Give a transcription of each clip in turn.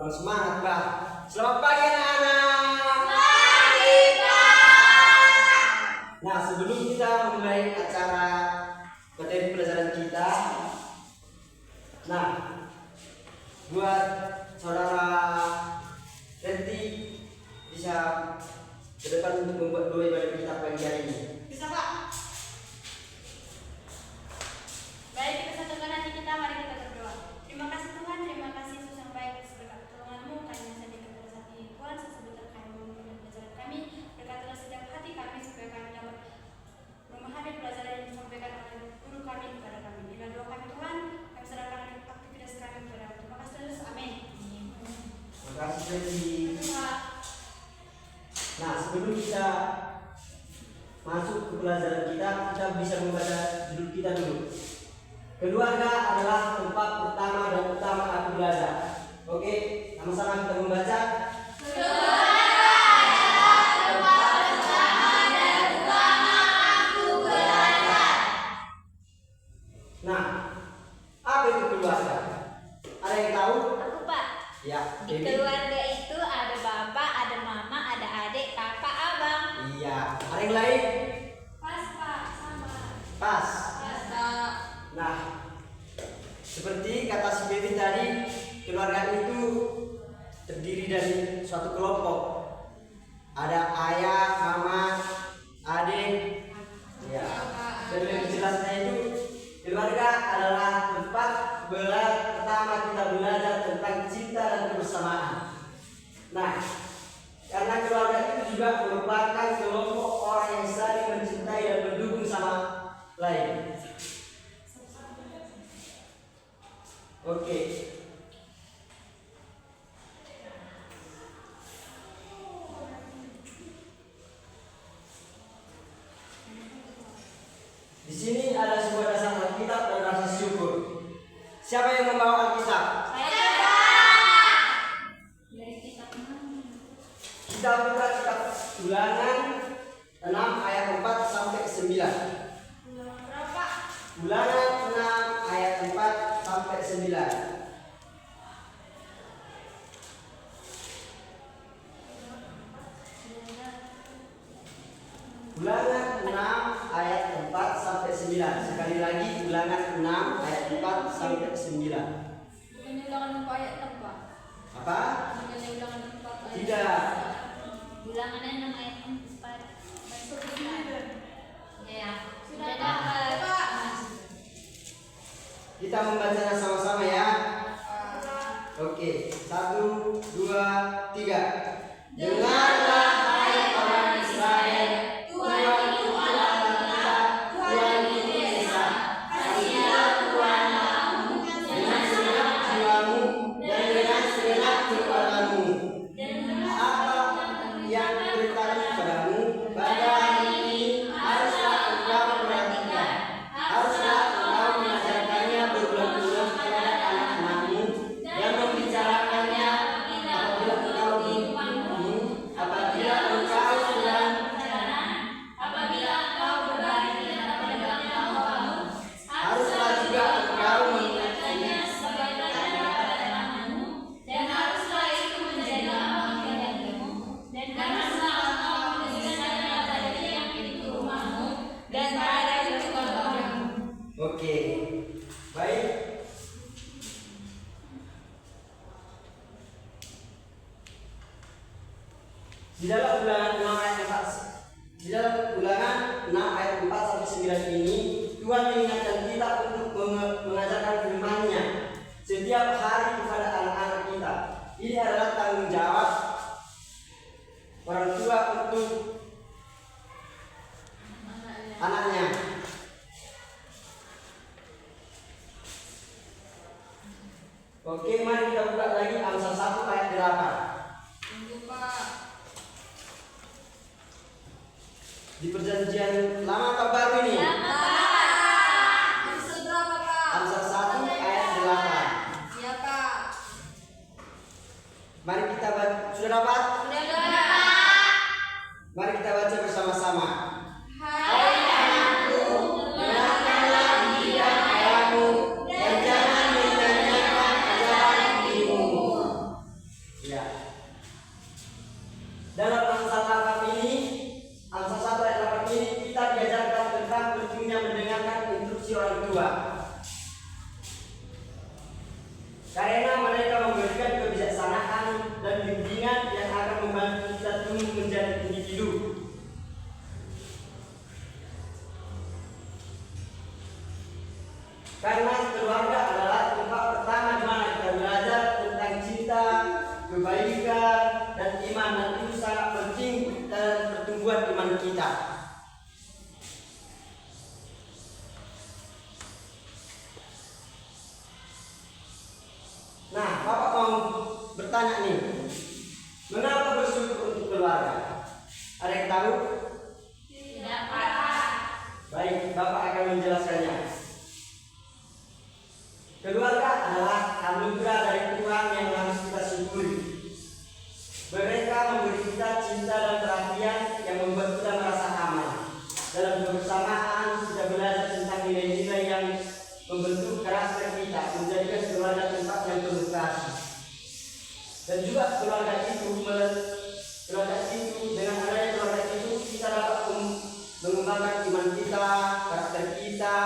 Semangat, Mbak. Selamat pagi anak-anak. Pagi, Pak. Nah, sebelum kita memulai acara materi pelajaran kita, nah, buat saudara Renti bisa ke depan untuk membuat doa ibadah kita pagi hari ini. Bisa, Pak. Baik, kita satukan hati kita, mari kita berdoa. Terima kasih Tuhan, terima kasih Yesus yang baik berkat pertolongan-Mu, kami yang saja kepada saat ini Tuhan, sesebentar kami memimpin pelajaran kami, berkatilah setiap hati kami supaya kami dapat memahami pelajaran yang disampaikan oleh guru kami kepada kami. Inilah doa kami Tuhan, kami serahkan aktivitas kami kepada-Mu. Terima kasih Yesus, amin. Terima kasih Renti. Pak. Nah, sebelum kita masuk ke pelajaran kita bisa membaca judul kita dulu. Keluarga adalah tempat pertama dan utama aku belajar. Oke, sama-sama kita membaca. Keluarga adalah tempat pertama dan utama aku belajar. Nah, apa itu keluarga? Ada yang tahu? Aku, Pak. Ya, Di Dewi. keluarga itu ada bapak, ada mama, ada adik, kakak, abang. Iya, ada yang lain? Pas, Pak, sama. Pas. Pas, Pak. Nah, seperti kata si Dewi tadi, keluarga itu terdiri dari suatu kelompok. Ada ayah, mama, adik. Ya. Dan lebih jelasnya itu, keluarga adalah tempat pertama kita belajar tentang cinta dan kebersamaan. Nah, karena keluarga itu juga merupakan kelompok orang yang saling mencintai dan mendukung sama lain. Oke. Di sini ada sebuah dasar Alkitab dan rasa syukur. Siapa yang membawa Alkitab? Saya, Pak. Dari kitab mana? Kita buka kitab Ulangan 6 ayat 4 sampai 9. Berapa? Ulangan 6 ayat 4 sampai 9. Ulangan 6 ayat 4 sampai 9. Sekali lagi Ulangan 6 ayat 4 sampai 9. Bukannya ulangan 4 ayat 6, Pak? Apa? Bukannya ulangan 4 ayat Tidak. Bilangan 6 ayat 4. Masuk ke sini. Ya. Sudah dapat, Pak. Kita membacanya sama-sama ya. Oke, 1, 2, 3. Dengarlah hai orang Israel, Tuhan itu Allah kita, Tuhan itu Esa. Kasihilah Tuhan Allahmu dengan segenap jiwamu dan dengan segenap kekuatanmu. Apa yang beritahu kepadamu pada hari ini haruslah engkau perhatikan, haruslah engkau mengajarkannya berulang-ulang kepada anak-anakmu dan membicarakannya apabila engkau di rumahmu, apabila engkau sedang Apabila engkau berbaring di hadapan Allahmu, haruslah juga engkau mengingatkannya sebagai tanda pada namamu, dan haruslah itu menjadi lambang bagimu, dan haruslah engkau menuliskannya pada tiang pintu rumahmu dan pada gerbangmu. Oke, baik. Di dalam Ulangan 6 ayat 4, di dalam Ulangan 6 ayat 4 sampai 9 ini, Tuhan mengingatkan kita untuk mengajarkan firman-Nya setiap hari kepada anak-anak kita. Ini adalah tanggung jawab orang tua untuk anaknya. Oke, mari kita buka lagi Amsal 1 ayat 8. Tunggu, Pak. Di perjanjian lama atau baru ini? Amsal berapa, Pak? Amsal 1 ayat 8. Siapa? Mari kita baca. Sudah dapat? Sudah dapat. Mari kita baca bersama-sama. Hai anakku, dengarkanlah dia ayahmu dan jangan menyanyiakan ajaran ibumu. berdua. Karena mereka memberikan kebijaksanaan dan bimbingan yang akan membantu kita tumbuh menjadi individu. Karena keluarga adalah tempat pertama di mana kita belajar tentang cinta, kebaikan, dan iman, dan itu sangat penting dalam pertumbuhan iman kita. Nah, Bapak mau bertanya nih, mengapa bersyukur untuk keluarga? Ada yang tahu? Tidak, Pak. Baik, Bapak akan menjelaskannya. Keluarga adalah anugerah dari Tuhan yang harus kita syukuri. Mereka memberi kita cinta dan perhatian yang membuat kita merasa aman. Dalam kebersamaan kita belajar tentang nilai-nilai yang membentuk karakter kita, menjadikan keluarga tempat yang penuh kasih. Dan juga keluarga itu dengan adanya keluarga itu kita dapat mengembangkan iman kita, karakter kita.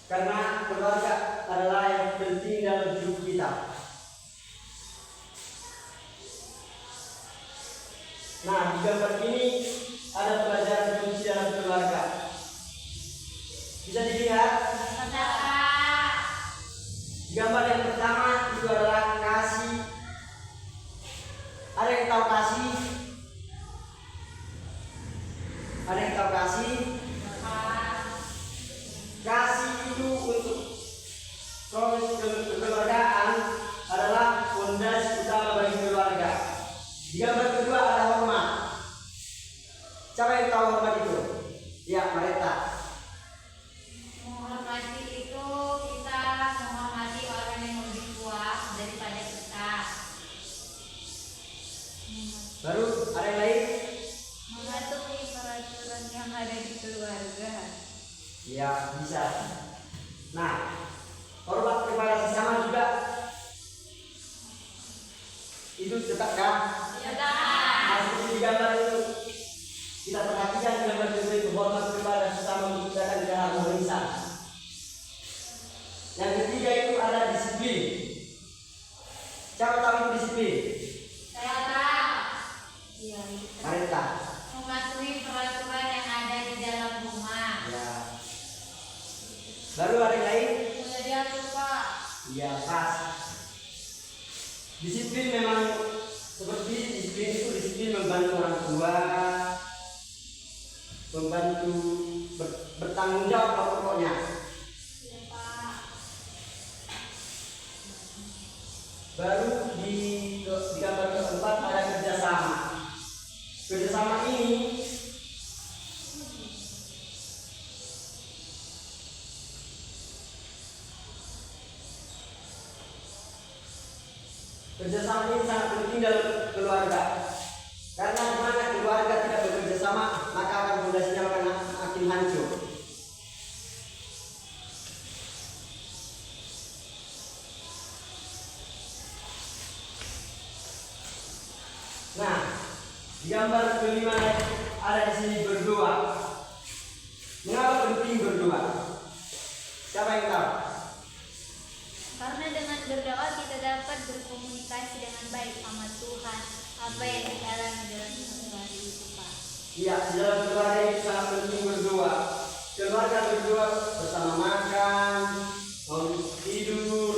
Karena keluarga adalah yang penting dalam hidup kita. Nah, di gambar ini ada pelajaran kunci dalam keluarga. Bisa dilihat? Di gambar yang pertama itu adalah kasih. Ada yang tahu kasih? Ada yang tahu kasih? Kasih itu untuk proses kekeluargaan adalah fondasi utama bagi keluarga. Di gambar kedua ada hormat. Siapa yang tahu hormat itu? Ya, Marita. Menghormati itu kita menghormati orang yang lebih tua daripada kita. Baru ada yang lain? Mematuhi peraturan yang ada di keluarga. Ya, bisa. Nah, hormat kepada sesama juga itu tetap kan? Nah, seperti di gambar itu kita perhatikan gambar itu hormat kepada sesama menciptakan keharmonisan. Yang ketiga itu ada disiplin. Siapa tahu itu disiplin? Saya tahu. Iya. Marita. Mematuhi peraturan yang ada di dalam rumah. Ya. Baru ada yang lain? Sudah diatur, Pak. Iya, pas. Disiplin memang seperti disiplin itu disiplin membantu orang tua, membantu bertanggung jawab pokoknya. Iya, Pak. Baru di gambar keempat ada kerjasama. Kerjasama ini sangat penting dalam keluarga. Karena di mana keluarga tidak bekerja sama, maka akan fondasinya akan makin hancur. Nah, di gambar kelima ada di sini berdoa. Mengapa penting berdoa? Siapa yang tahu? Karena dengan berdoa kita dapat berkomunikasi dengan baik sama Tuhan. Apa yang dialami dalam sehari itu, Pak. Iya, di dalam keluarga itu sangat penting berdoa. Keluarga berdoa bersama makan, mau tidur.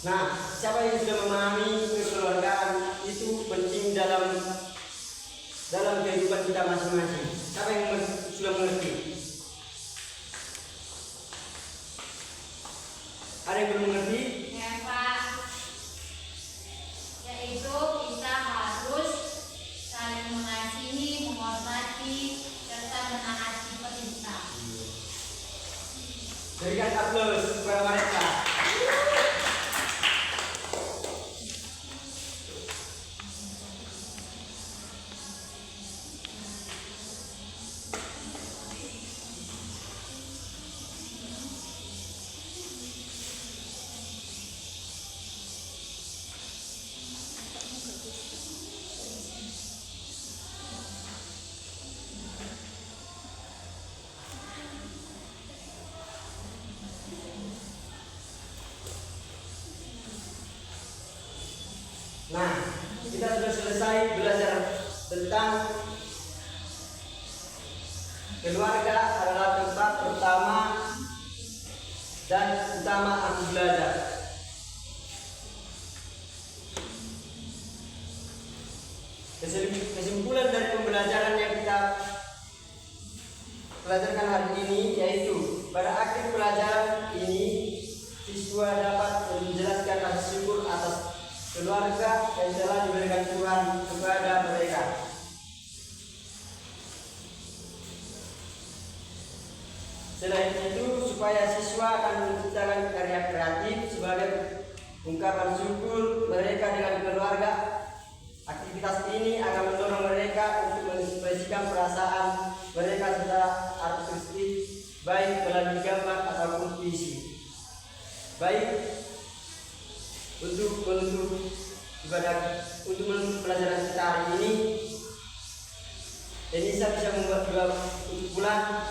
Nah, siapa yang sudah memahami kekeluargaan itu penting dalam kehidupan kita masing-masing? Siapa yang sudah mengerti? Ada yang belum mengerti? Ya Pak, yaitu kita harus saling mengasihi, menghormati, serta menaati perintah. Berikan aplaus kepada mereka. Nah, kita sudah selesai belajar tentang keluarga adalah tempat pertama dan utama aku belajar. Kesimpulan dari pembelajaran yang kita pelajarkan hari ini yaitu pada akhir pelajaran ini siswa dapat menjelaskan rasa syukur atas keluarga yang telah diberikan Tuhan kepada mereka. Selain itu, supaya siswa akan menciptakan karya kreatif sebagai ungkapan syukur mereka dengan keluarga. Aktivitas ini akan mendorong mereka untuk mengekspresikan perasaan mereka secara artistik, baik melalui gambar ataupun puisi. Baik, untuk menutup pelajaran kita hari ini, Denisa bisa membuat dua kumpulan